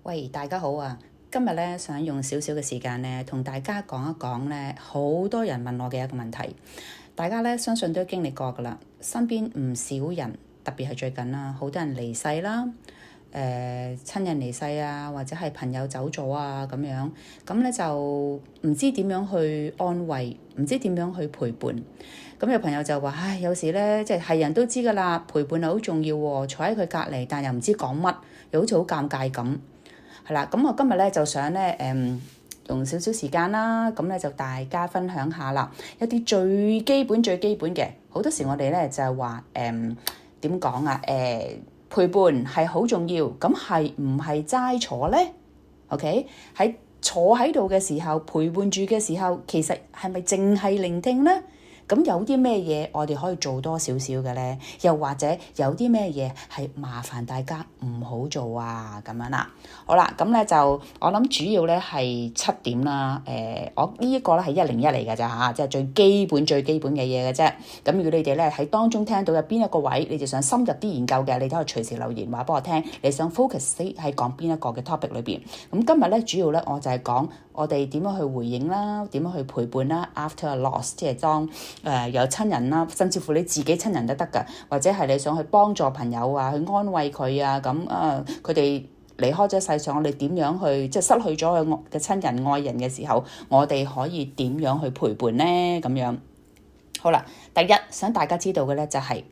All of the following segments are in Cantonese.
喂，大家好啊！今日咧想用少少嘅時間咧，同大家講一講咧，好多人問我嘅一個問題。大家咧相信都經歷過噶啦，身邊唔少人，特別係最近啦，好多人離世啦，親人離世啊，或者係朋友走咗啊咁樣，咁咧就唔知點樣去安慰，唔知點樣去陪伴。咁有朋友就話：唉，有時咧即係人都知噶啦，陪伴係好重要喎，坐喺佢隔離，但又唔知講乜，又好似好尷尬咁。係啦，咁我今日咧就想咧用少少時間啦，咁咧就大家分享下啦，一啲最基本嘅，好多時我哋咧就係話點講啊？陪伴係好重要，咁係唔係齋坐咧？OK， 喺坐喺度嘅時候，陪伴住嘅時候，其實係咪淨係聆聽咧？咁有啲咩嘢我哋可以做多少少嘅咧？又或者有啲咩嘢係麻煩大家唔好做啊？咁樣啦，好啦，咁咧就我諗主要咧係7點啦。我呢一個咧係101嚟㗎咋嚇，即係最基本嘅嘢嘅啫。咁如果你哋咧喺當中聽到有邊一個位，你就想深入啲研究嘅，你都可以隨時留言話俾我聽。你想 focus 喺講邊一個嘅 topic 裏邊？咁今日咧主要咧我就係講我哋點樣去回應啦，點樣去陪伴啦 ，after a loss， 即係當有親人啦，甚至乎你自己親人都得㗎，或者係你想去幫助朋友啊，去安慰佢啊，咁佢哋離開咗世上，我哋點樣去即係失去咗佢嘅親人愛人嘅時候，我哋可以點樣去陪伴呢？咁樣好啦，第一想大家知道嘅咧就係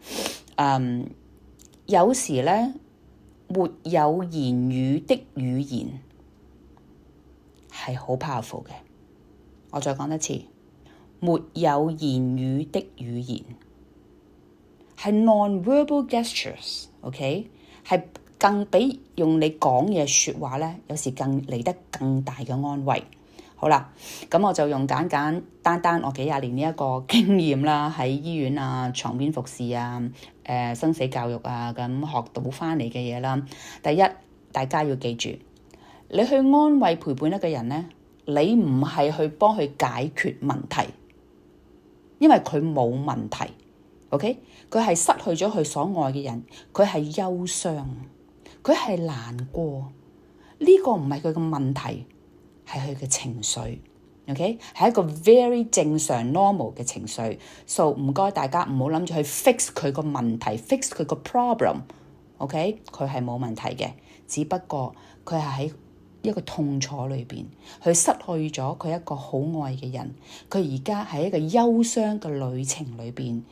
有時咧沒有言語的語言係好 powerful 嘅。我再講一次。沒有言語的語言係 non-verbal gestures，OK，係更比用你講嘅説話咧，有時更嚟得更大嘅安慰。好啦，咁我就用簡單我幾廿年呢一個經驗啦，喺醫院啊、床邊服侍啊、生死教育啊咁學到翻嚟嘅嘢啦。第一，大家要記住，你去安慰陪伴一個人咧，你唔係去幫佢解決問題。因為佢冇問題 ，OK， 佢係失去咗佢所愛嘅人，佢係憂傷，佢係難過，呢個唔係佢嘅問題，係佢嘅情緒 ，OK， 係一個 very 正常 normal 嘅情緒。So 唔該大家唔好諗住去 fix 佢個問題 ，fix 佢個 problem，OK， 佢係冇問題嘅，只不過佢係喺一個痛楚裏邊，佢失去咗佢一個好愛嘅人，佢而家喺一個憂傷嘅旅程裏邊，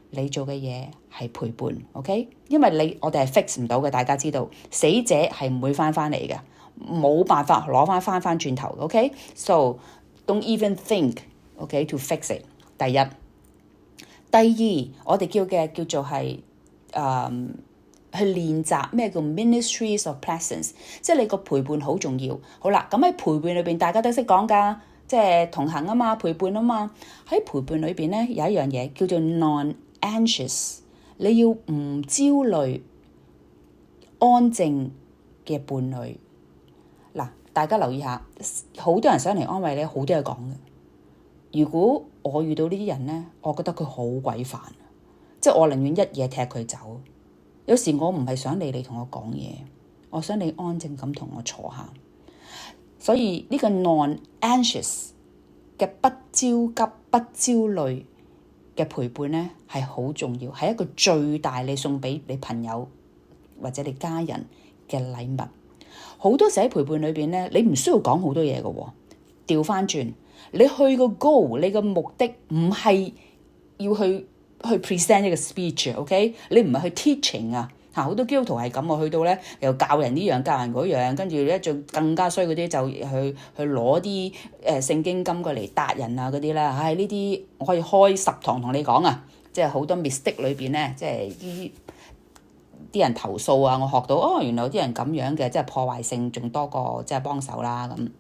你做嘅嘢係陪伴 ，OK？ 因為我哋係 fix 唔到嘅，大家知道，死者係唔會翻嚟嘅，冇辦法攞翻轉頭 ，OK？So don't even think，OK to fix it。第一，第二，我哋叫做係去練習咩叫 ministries of presence， 即係你個陪伴好重要。好啦，咁喺陪伴裏邊，大家都識講㗎，即係同行啊嘛，陪伴啊嘛。喺陪伴裏邊咧，有一樣嘢叫做 non-anxious， 你要唔焦慮、安靜嘅伴侶。嗱，大家留意下，好多人上嚟安慰你，好多嘢講嘅。如果我遇到呢啲人咧，我覺得佢好鬼煩，即係我寧願一嘢踢佢走。有時我唔係想你同我講嘢，我想你安靜咁同我坐下。所以呢個 non-anxious 嘅不焦急、不焦慮嘅陪伴咧，係好重要，係一個最大你送俾你朋友或者你家人嘅禮物。好多時喺陪伴裏邊咧，你唔需要講好多嘢嘅喎。調翻轉，你去個 goal， 你個目的唔係要去 present 一個 speech，OK？ 你唔係去 teaching 啊，好多基督徒係咁啊，去到咧又教人呢樣教人嗰樣，跟住咧就更加衰嗰啲就去攞啲聖經金過嚟答人啊嗰啲啦。唉，呢啲我可以開10堂同你講啊，即係好多 mistake 裏邊咧，即係啲人投訴啊，我學到原來有啲人咁樣嘅，即係破壞性仲多過即係幫手啦咁。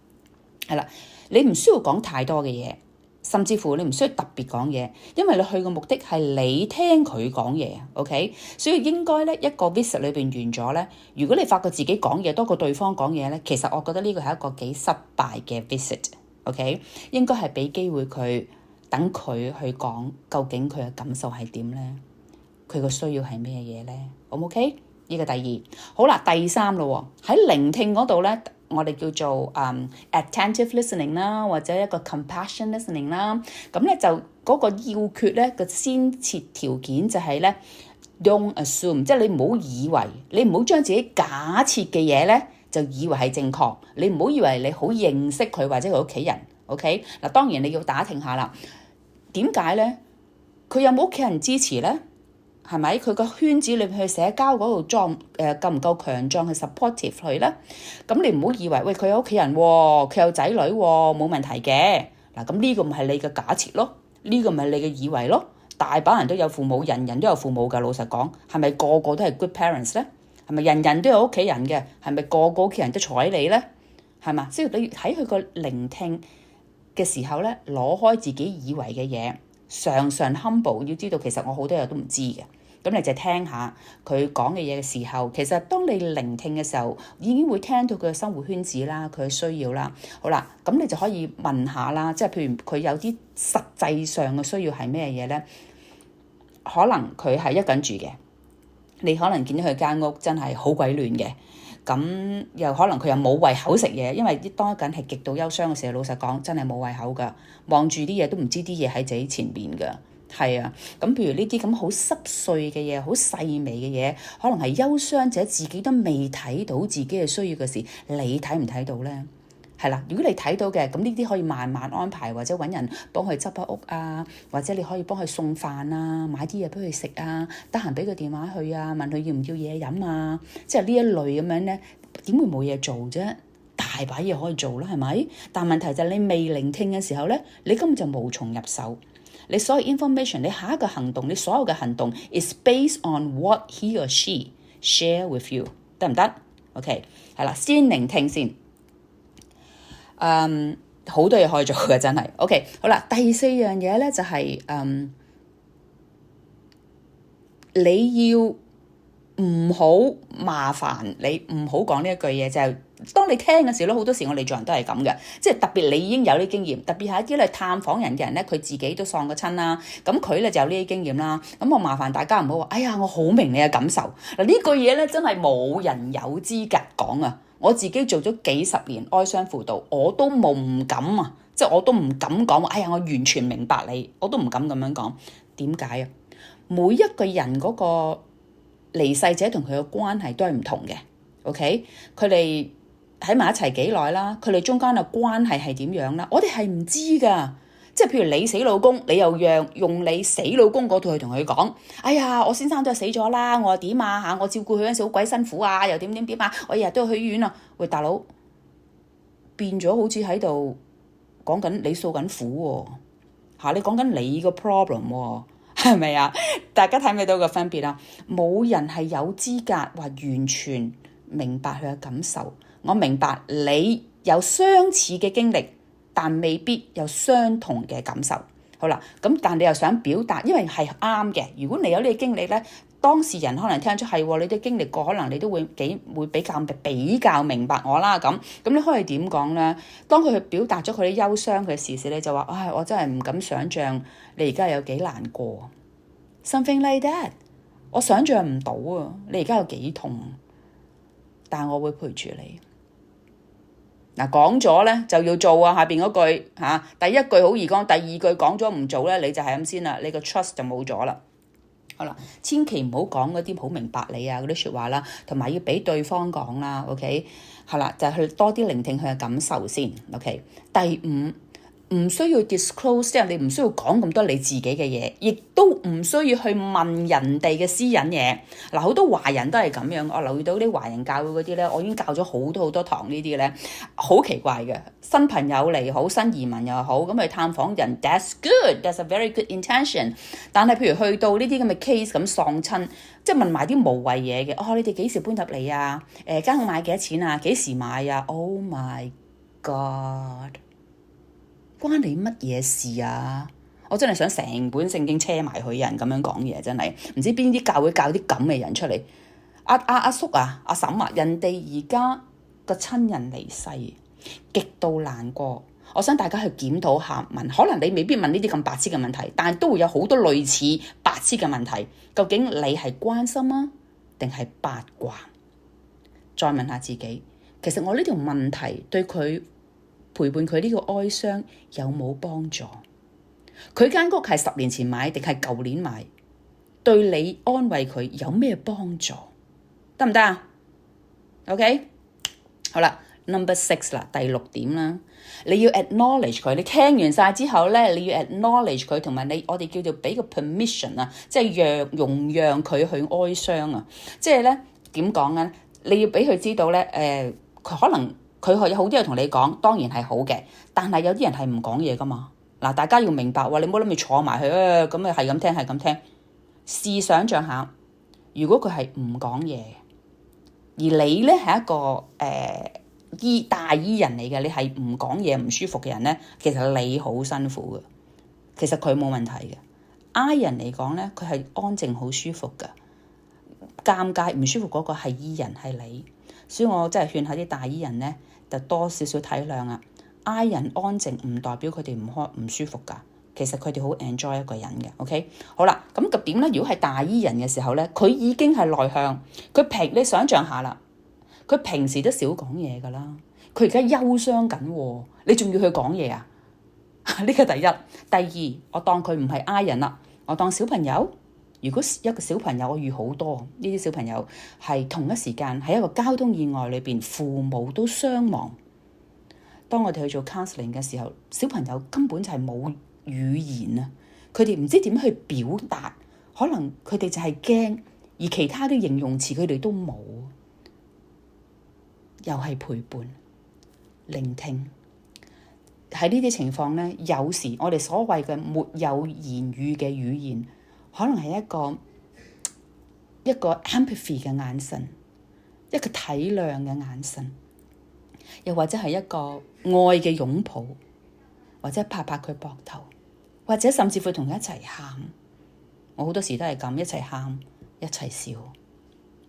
係啦，你唔需要講太多嘅嘢。甚至乎你唔需要特別講嘢，因為你去嘅目的係你聽佢講嘢 ，OK？ 所以應該咧一個 visit 裏邊完咗咧，如果你發覺自己講嘢多過對方講嘢咧，其實我覺得呢個係一個幾失敗嘅 visit，OK？ 應該係俾機會佢等佢去講究竟佢嘅感受係點咧，佢個需要係咩嘢咧？好唔 OK？呢個第二，好啦，第三咯喎，喺聆聽嗰度咧。我哋叫做attentive listening 啦，或者一個 compassion listening 啦。咁咧就嗰個要訣咧個先設條件就係咧 don't assume， 即係你唔好以為，你唔好將自己假設嘅嘢咧就以為係正確，你唔好以為你好認識佢或者佢屋企人。OK 嗱，當然你要打聽下啦，點解咧？佢有冇屋企人支持咧？係咪佢個圈子裏面去社交嗰度夠唔夠強壯去 supportive 佢咧？咁你唔好以為喂佢有屋企人喎，佢有仔女喎，冇問題嘅。嗱，咁呢個唔係你嘅假設咯，呢個唔係你嘅以為咯。大把人都有父母，人人都有父母㗎。老實講，係咪個個都係 good parents 咧？係咪人人都有屋企人嘅？係咪個個屋企人都睬你咧？係嘛？即係你喺佢個聆聽嘅時候咧，攞開自己以為嘅嘢，常常 humble， 要知道其實我好多嘢都唔知嘅。咁你就聽下佢講嘅嘢嘅時候，其實當你聆聽嘅時候，已經會聽到佢嘅生活圈子啦，佢嘅需要啦。好啦，咁你就可以問下啦，即係譬如佢有啲實際上嘅需要係咩嘢咧？可能佢係一個人住嘅，你可能見到佢間屋真係好鬼亂嘅，咁又可能佢又冇胃口食嘢，因為當一個人係極度憂傷嘅時候，老實講真係冇胃口㗎，望住啲嘢都唔知啲嘢喺自己前面㗎。係啊，咁譬如呢啲咁好濕碎嘅嘢，好細微嘅嘢，可能係憂傷者自己都未睇到自己嘅需要嘅事，你睇唔睇到咧？係啦，如果你睇到嘅，咁呢啲可以慢慢安排，或者揾人幫佢執下屋啊，或者你可以幫佢送飯啊，買啲嘢俾佢食啊，得閒俾個電話佢啊，問佢要唔要嘢飲啊，即係呢一類咁樣咧，點會冇嘢做啫？大把嘢可以做啦，係咪？但問題就係你未聆聽嘅時候咧，你根本就無從入手。你所有 information， 你下一個行動，你所有嘅行動 is based on what he or she share with you， 得唔得 ？OK， 係啦，先聆聽先。好多嘢可以做嘅，真係。OK， 好啦，第四樣嘢咧就係、你要唔好麻煩你，唔好講呢一句嘢就係、當你聽嘅時候咧，好多時我哋做人都係咁嘅，即係特別你已經有啲經驗，特別係一啲咧探訪人嘅人咧，佢自己都喪過親啦，咁佢咧就有呢啲經驗啦。咁我麻煩大家唔好話，哎呀，我好明你嘅感受。嗱，呢句嘢咧真係冇人有資格講啊！我自己做咗幾十年哀傷輔導，我都唔敢啊，即係我都唔敢講，哎呀，我完全明白你，我都唔敢咁樣講。點解啊？每一個人嗰個離世者同佢嘅關係都係唔同嘅。OK， 佢哋喺埋一齊幾耐啦？佢哋中間嘅關係係點樣啦？我哋係唔知㗎。即係譬如你死老公，你又用你死老公嗰套去同佢講，哎呀，我先生都係死咗啦，我點啊嚇？我照顧佢嗰陣時好鬼辛苦啊，又點啊？我日日都要去醫院啊！喂，大佬變咗好似喺度講緊你訴緊苦喎，你講緊你個 problem 喎，係咪啊？大家睇唔睇到個分別啊？冇人係有資格話完全明白佢嘅感受。我明白你有相似嘅經歷，但未必有相同嘅感受。好啦，咁但你又想表達，因為係啱嘅。如果你有呢個經歷咧，當事人可能聽出係你都經歷過，可能你都會比較明白我啦。咁你可以點講咧？當佢去表達咗佢啲憂傷佢嘅事你就話，唉，我真係唔敢想像你而家有幾難過。Something like that， 我想像唔到啊！你而家有幾痛，但我會陪住你。嗱，講咗咧就要做啊！下邊嗰句嚇，第一句好易講，第二句講咗唔做咧，你就係咁先啦，你個 trust 就冇咗啦。好啦，千祈唔好講嗰啲好明白你啊嗰啲説話啦，同埋要俾對方講啦。OK， 係啦，就去多啲聆聽佢嘅感受先。OK， 第五，唔需要 disclose， 即係你唔需要講咁多你自己嘅嘢，亦都唔需要去問人哋嘅私隱嘢。嗱，好多華人都係咁樣，我留意到啲華人教會嗰啲咧，我已經教咗好多堂呢啲咧，好奇怪嘅。新朋友嚟好，新移民又好，咁去探訪人 ，that's good，that's a very good intention。但係譬如去到呢啲咁嘅 case 咁喪親，即係問埋啲無謂嘢嘅，你哋幾時搬入嚟啊？間屋買幾多錢啊？幾時買啊 ？Oh my god！關你乜嘢事啊？我真係想成本聖經車埋佢，人咁樣講嘢，真係唔知邊啲教會教啲咁嘅人出嚟。阿叔啊，阿嬸啊，人哋而家個親人離世，極度難過。我想大家去檢討下問，可能你未必問呢啲咁白痴嘅問題，但係都會有好多類似白痴嘅問題。究竟你係關心啊，定係八卦？再問下自己，其實我呢條問題對佢陪伴佢呢個哀傷有冇幫助？佢間屋係10年前買定係舊年買？對你安慰佢有咩幫助？得唔得啊？OK， 好啦 ，Number 6啦，第6點啦，你要 acknowledge 佢。你聽完晒之後咧，你要 acknowledge 佢，同埋我哋叫做俾個 permission 啊，即係容讓佢去哀傷啊。即係咧點講咧？你要俾佢知道咧，佢可能佢有好多嘢同你講，當然係好嘅，但係有啲人係唔講嘢噶嘛。嗱，大家要明白喎，你唔好諗住坐埋去啊，咁啊係咁聽係咁聽。試想像下，如果佢係唔講嘢，而你咧係一個大醫人嚟嘅，你係唔講嘢唔舒服嘅人咧，其實你好辛苦嘅。其實佢冇問題嘅。I 人嚟講咧，佢係安靜好舒服嘅。尷尬唔舒服嗰個係 E 人係你，所以我真係勸下啲大醫人咧，就多少少體諒啊。I 人安靜唔代表佢哋唔舒服㗎。其實佢哋好 enjoy 一個人嘅，OK？ 好啦，咁個點咧？如果係大醫人嘅時候咧，佢已經係內向，你想象下啦，佢平時都少講嘢噶啦，佢而家憂傷緊，你仲要去講嘢啊？呢個第一，第二，我當佢唔係 I 人啦，我當小朋友。如果一個小朋友，我遇好多呢啲小朋友係同一時間喺一個交通意外裏邊，父母都傷亡。當我哋去做 counseling 嘅時候，小朋友根本就係冇語言啊，佢哋唔知點去表達，可能佢哋就係驚，而其他啲形容詞佢哋都冇。又係陪伴、聆聽。喺呢啲情況咧，有時我哋所謂嘅沒有言語嘅語言，可能係一個 empathy 嘅眼神，一個體諒嘅眼神，又或者係一個愛嘅擁抱，或者拍拍佢膊頭，或者甚至乎同佢一齊喊。我好多時都係咁，一齊喊，一齊笑。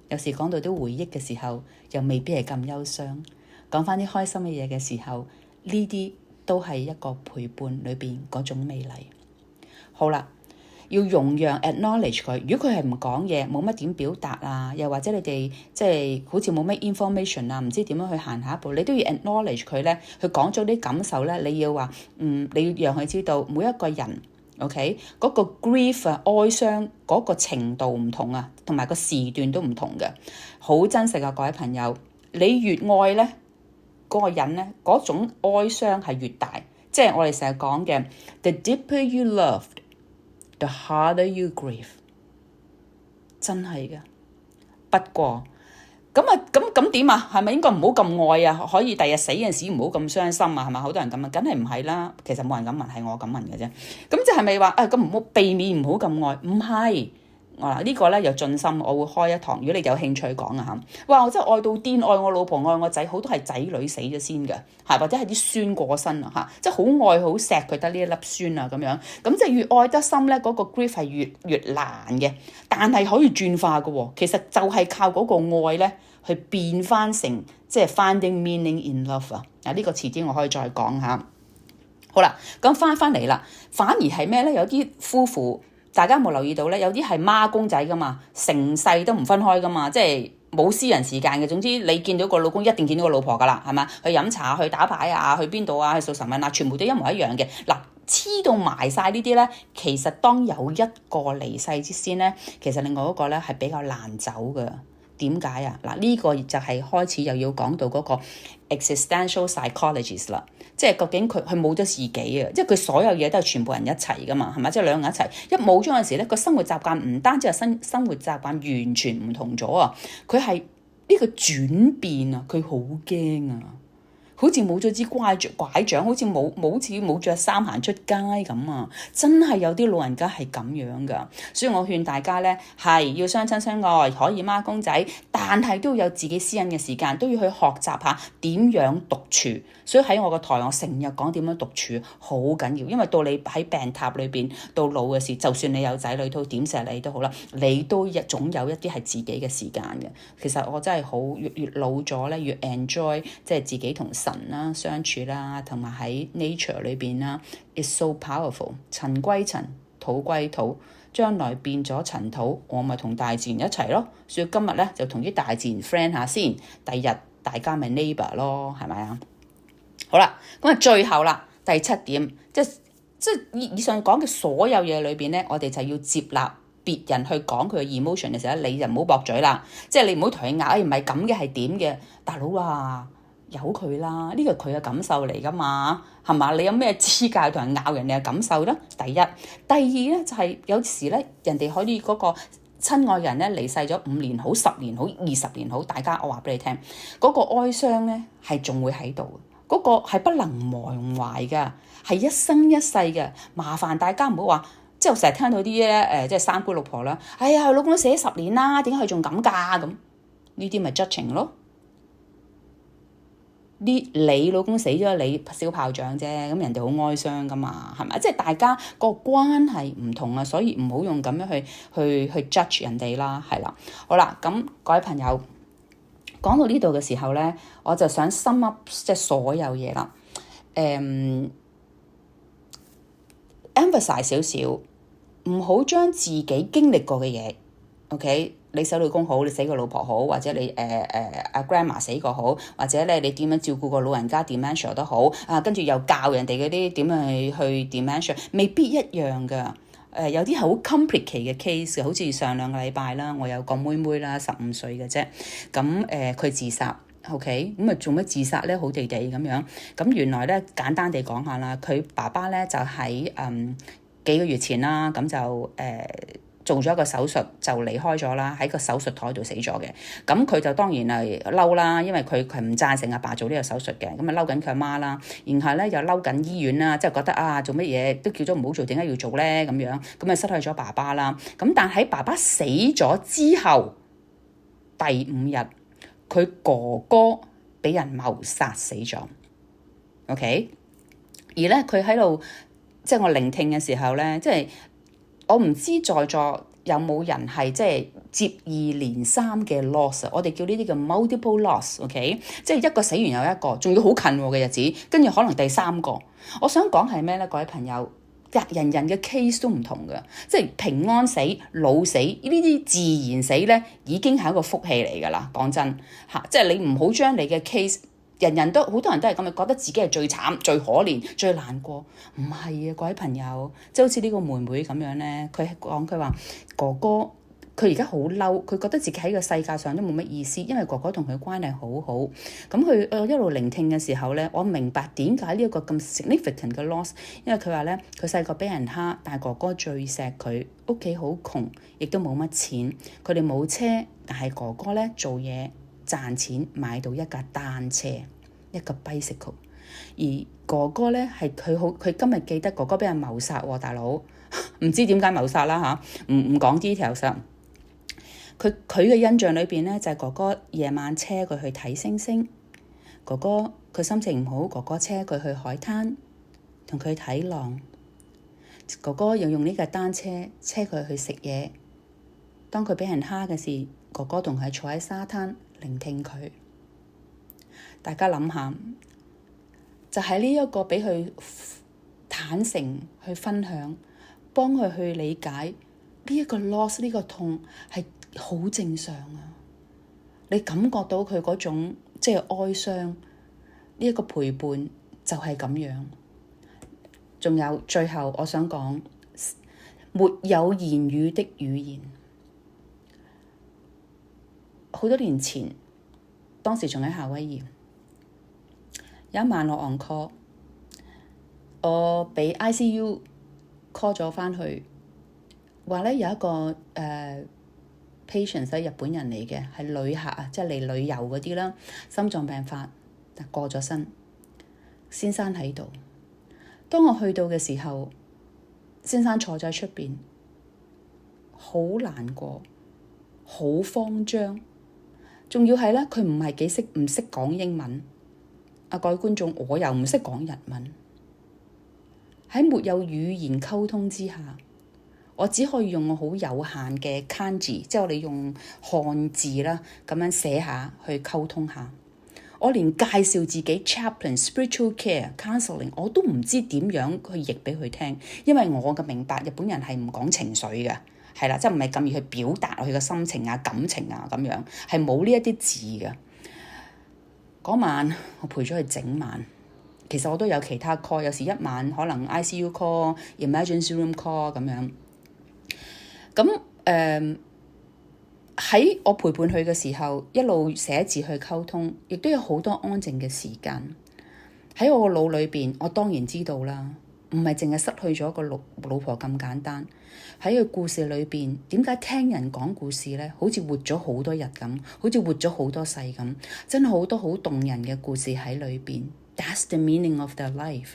有時講到啲回憶嘅時候，又未必係咁憂傷。講返啲開心嘅嘢嘅時候，呢啲都係一個陪伴裏邊嗰種美麗。好啦，要容讓 acknowledge 佢。如果佢係唔講嘢，冇乜點表達啊，又或者你哋即係好似冇乜 information 啊，唔知點樣去行下一步，你都要 acknowledge 佢咧。佢講咗啲感受咧，你要話你要讓佢知道每一個人 OK 嗰個 grief 啊，哀傷嗰個程度唔同啊，同埋個時段都唔同嘅。好真實啊，各位朋友，你越愛咧，嗰個人咧，嗰種哀傷係越大。即係我哋成日講嘅 the deeper you loved，the harder you grieve， 真係嘅。不過咁點啊？係咪應該唔好咁愛啊？可以第日死嗰陣時唔好咁傷心啊？係咪？好多人咁問，梗係唔係啦。其實冇人咁問，係我咁問嘅啫。咁即係咪話咁唔好避免唔好咁愛？唔係。呢個咧又盡心，我會開一堂。如果你有興趣講啊嚇，哇！我真係愛到癲，愛我老婆，愛我仔，好多係仔女死咗先嘅，或者係啲孫過身啊嚇，即係好愛好錫佢得呢一粒孫啊咁樣。咁即係越愛得深咧，嗰個 grief 係越難嘅，但係可以轉化嘅喎。其實就係靠嗰個愛咧，去變翻成即係 finding meaning in love 啊！呢個遲啲我可以再講下。好啦，咁翻嚟啦，反而係咩咧？有啲夫婦。大家有冇留意到咧？有啲係孖公仔噶嘛，成世都唔分開噶嘛，即係冇私人時間嘅。總之你見到個老公一定見到個老婆噶啦，係嘛？去飲茶、去打牌啊、去邊度啊、去掃神問啊，全部都一模一樣嘅。嗱，黐到埋晒呢啲咧，其實當有一個離世之先咧，其實另外一個咧係比較難走嘅。點解啊？嗱，呢個就係開始又要講到嗰個 existential psychologist 啦，即係究竟佢冇咗自己啊，即係佢所有嘢都係全部人一齊噶嘛，係咪？即係兩個人一齊，一冇咗嗰陣時咧，個生活習慣唔單止係生活習慣完全唔同咗啊，佢係呢個轉變啊，佢好驚啊！好似冇咗支拐杖，好似冇着衫行出街咁啊！真係有啲老人家係咁樣噶，所以我勸大家咧係要相親相愛，可以孖公仔，但係都要有自己私隱嘅時間，都要去學習下點樣獨處。所以喺我個台，我成日講點樣獨處好緊要，因為到你喺病榻裏邊到老嘅時，就算你有仔女都點錫你都好啦，你都總有一啲係自己嘅時間嘅。其實我真係好越老咗咧，越 enjoy 即係自己同神啦相處啦，同埋喺 nature 裏邊啦 ，it's so powerful。塵歸塵，土歸土，將來變咗塵土，我咪同大自然一齊咯。所以今日咧就同啲大自然 friend 下先，第日大家咪 neighbor 咯，係咪啊？好啦，咁啊最後啦，第7點，即係以上講嘅所有嘢裏邊咧，我哋就要接納別人去講佢嘅 emotion 嘅時候，你就唔好駁嘴啦，即係你唔好同佢拗，唔係咁嘅係點嘅，大佬啊，由佢啦，呢個佢嘅感受嚟噶嘛，係嘛？你有咩資格同人拗人哋嘅感受咧？第一，第二咧就係有時咧，人哋可以嗰個親愛人咧離世咗5年好、10年好、20年好，大家我話俾你聽，嗰個哀傷咧係仲會喺度。嗰個係不能忘懷㗎，係一生一世嘅。麻煩大家唔好話，即係我成日聽到啲咧即係三姑六婆啦。哎呀，老公都死咗10年啦，點解佢仲咁㗎？咁呢啲咪 judging 咯？你老公死咗，你燒炮仗啫，咁人哋好哀傷㗎嘛，係咪？即係大家個關係唔同啊，所以唔好用咁樣去 judge 人哋啦，係啦。好啦，咁各位朋友。講到呢度嘅時候咧，我就想 sum up 即係所有嘢啦。emphasize 少少，唔好將自己經歷過嘅嘢 ，OK？ 你死老公好，你死個老婆好，或者你阿 grandma 死過好，或者咧你點樣照顧個老人家 dementia 都好啊，跟住又教人哋嗰啲點樣去 dementia， 未必一樣㗎。有啲係好 complicated 嘅 case 嘅，好似上2個禮拜啦，我有個妹妹啦，15歲嘅啫，咁佢自殺 ，OK， 咁啊做乜自殺咧？好地地咁樣，咁原來咧簡單地講下啦，佢爸爸咧就喺幾個月前啦，咁就做咗一個手術就離開咗啦，喺個手術台度死咗嘅。咁佢就當然係嬲啦，因為佢唔贊成阿爸做呢個手術嘅，咁啊嬲緊佢阿媽啦，然後咧又嬲緊醫院啦，即係覺得啊做乜嘢都叫咗唔好做，點解要做咧咁樣？咁啊失去咗爸爸啦。咁但喺爸爸死咗之後第5日，佢哥哥俾人謀殺死咗。OK， 而咧佢喺度即係我聆聽嘅時候咧，即係。我唔知在座有冇人係即係接二連三嘅 loss， 我哋叫呢啲叫 multiple loss，OK？ 即係一個死完又一個，仲要好近嘅日子，跟住可能第3個。我想講係咩咧？各位朋友，人人嘅 case 都唔同嘅，即係平安死、老死呢啲自然死咧，已經係一個福氣嚟㗎啦。講真嚇，即係你唔好將你嘅 case。人都好多人都係咁，覺得自己係最慘、最可憐、最難過。唔係啊，各位朋友，即係好似呢個妹妹咁樣咧，佢話哥哥佢而家好嬲，佢覺得自己喺個世界上都冇乜意思，因為哥哥同佢關係好好。咁佢一路聆聽嘅時候咧，我明白點解呢一個咁 significant 嘅 loss， 因為佢話咧，佢細個俾人蝦，但係哥哥最錫佢，屋企好窮，亦都冇乜錢，佢哋冇車，但係哥哥咧做嘢。賺錢買到一架單車，一個 bicycle， 而哥哥咧係佢今日記得哥哥俾人謀殺喎，大佬唔知點解謀殺啦嚇，唔講 details。佢嘅印象裏邊咧就係哥哥夜晚車佢去睇星星，哥哥佢心情唔好，哥哥車佢去海灘同佢睇浪，哥哥又用呢架單車車佢去食嘢。當佢俾人蝦嘅時，哥哥同佢坐喺沙灘。聆聽佢，大家諗下，就係呢一個俾佢坦誠去分享，幫佢去理解呢一個 loss 呢個痛係好正常啊！你感覺到佢嗰種即係哀傷，呢一個陪伴就係咁樣。仲有最後我想講，沒有言語的語言。好多年前，當時仲喺夏威夷，有一晚我 on call， 我俾 ICU call 咗返去，話咧有一個patient 係日本人嚟嘅，係旅客啊，即係嚟旅遊嗰啲啦，心臟病發，但過咗身，先生喺度。當我去到嘅時候，先生坐咗喺出邊，好難過，好慌張。仲要係咧，佢唔識講英文。各位觀眾，我又唔識講日文。喺沒有語言溝通之下，我只可以用我好有限嘅 kanji， 即係我哋用漢字啦，咁樣寫下去溝通下。我連介紹自己 chaplain、spiritual care、counseling 我都唔知點樣去譯俾佢聽，因為我嘅明白日本人係唔講情緒嘅。係啦，即係唔係咁易去表達佢嘅心情啊、感情啊咁樣，係冇呢一啲字嘅。嗰晚我陪咗佢整晚。其實我都有其他 call，有時一晚可能 ICU call、emergency room call 咁樣。咁喺我陪伴佢嘅時候，一路寫字去溝通，亦都有好多安靜嘅時間。喺我個腦裏邊，我當然知道啦，唔係淨係失去咗個老婆咁簡單。喺個故事裏邊，點解聽人講故事咧，好似活咗好多日咁，好似活咗好多世咁，真係好多好動人嘅故事喺裏邊。That's the meaning of their life。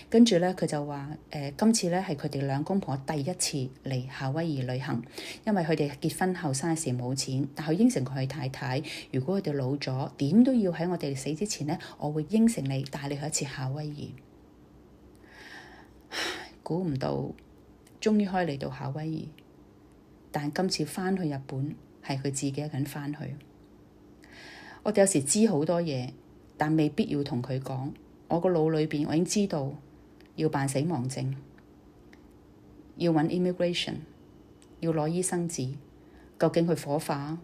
跟住咧，佢就話今次咧係佢哋兩公婆第一次嚟夏威夷旅行，因為佢哋結婚後生時冇錢，但佢應承佢太太，如果佢哋老咗，點都要喺我哋死之前咧，我會應承你帶你去一次夏威夷。估唔到，終於可以嚟到夏威夷，但今次返去日本係佢自己一個人返去。我哋有時知好多嘢，但未必要同佢講。我個腦裏邊我已經知道要辦死亡證，要揾 immigration， 要攞醫生紙。究竟佢火化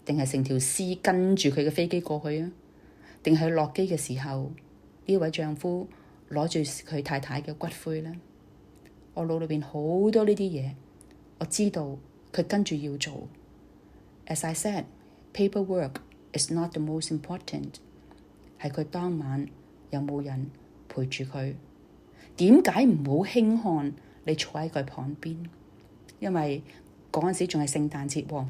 定係成條屍跟住佢嘅飛機過去啊？定係落機嘅時候呢位丈夫攞住佢太太嘅骨灰呢？我腦裏邊好多呢啲嘢，我知道佢跟住要做。As I said, paperwork is not the most important。係佢當晚有冇人陪住佢？點解唔好輕看你坐喺佢旁邊？因為嗰陣時仲係聖誕節喎，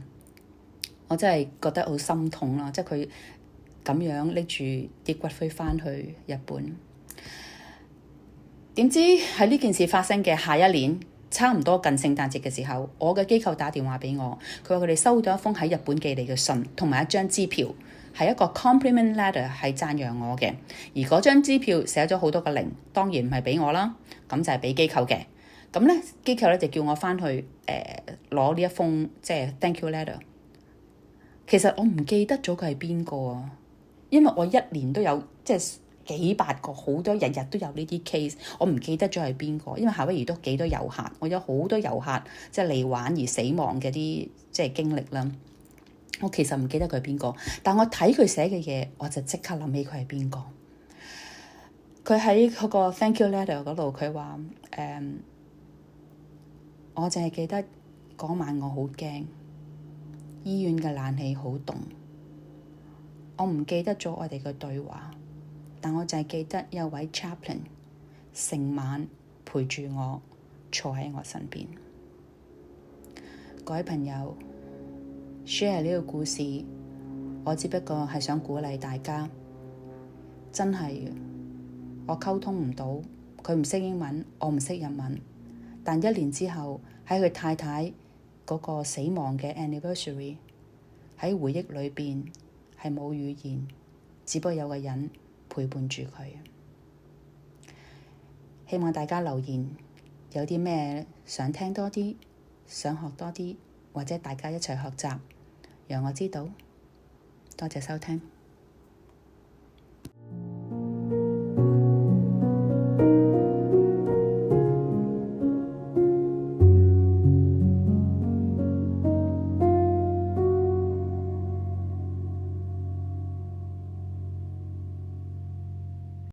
我真係覺得好心痛啦！即係佢咁樣拎住啲骨灰返去日本。點知喺呢件事發生嘅下一年，差唔多近聖誕節嘅時候，我嘅機構打電話畀我，佢話佢哋收到一封喺日本寄嚟嘅信，同埋一張支票，係一個 compliment letter，係讚揚我嘅。而嗰張支票寫咗好多個零，當然唔係畀我啦，咁就係畀機構嘅。咁咧機構咧就叫我返去攞呢一封即係 thank you letter。其實我唔記得咗佢係邊個啊，因為我一年都有即係幾百個，好多日日都有呢啲 case， 我唔記得咗係邊個，因為夏威夷都幾多遊客，我有好多遊客即係嚟玩而死亡嘅啲即係經歷啦。我其實唔記得佢係邊個，但我睇佢寫嘅嘢，我就即刻諗起佢係邊個。佢喺嗰個 thank you letter 嗰度，佢話我淨係記得嗰晚我好驚，醫院嘅冷氣好凍，我唔記得咗我哋嘅對話。但我就係記得有位 chaplain 成晚陪住我，坐喺我身邊。各位朋友 share 呢個故事，我只不過係想鼓勵大家，真係我溝通唔到，佢唔識英文，我唔識日文，但一年之後喺佢太太嗰個死亡嘅 anniversary， 喺回憶裏邊係冇語言，只不過有個人陪伴住佢。希望大家留言，有啲咩想聽多啲，想學多啲，或者大家一齊學習，讓我知道。多謝收聽。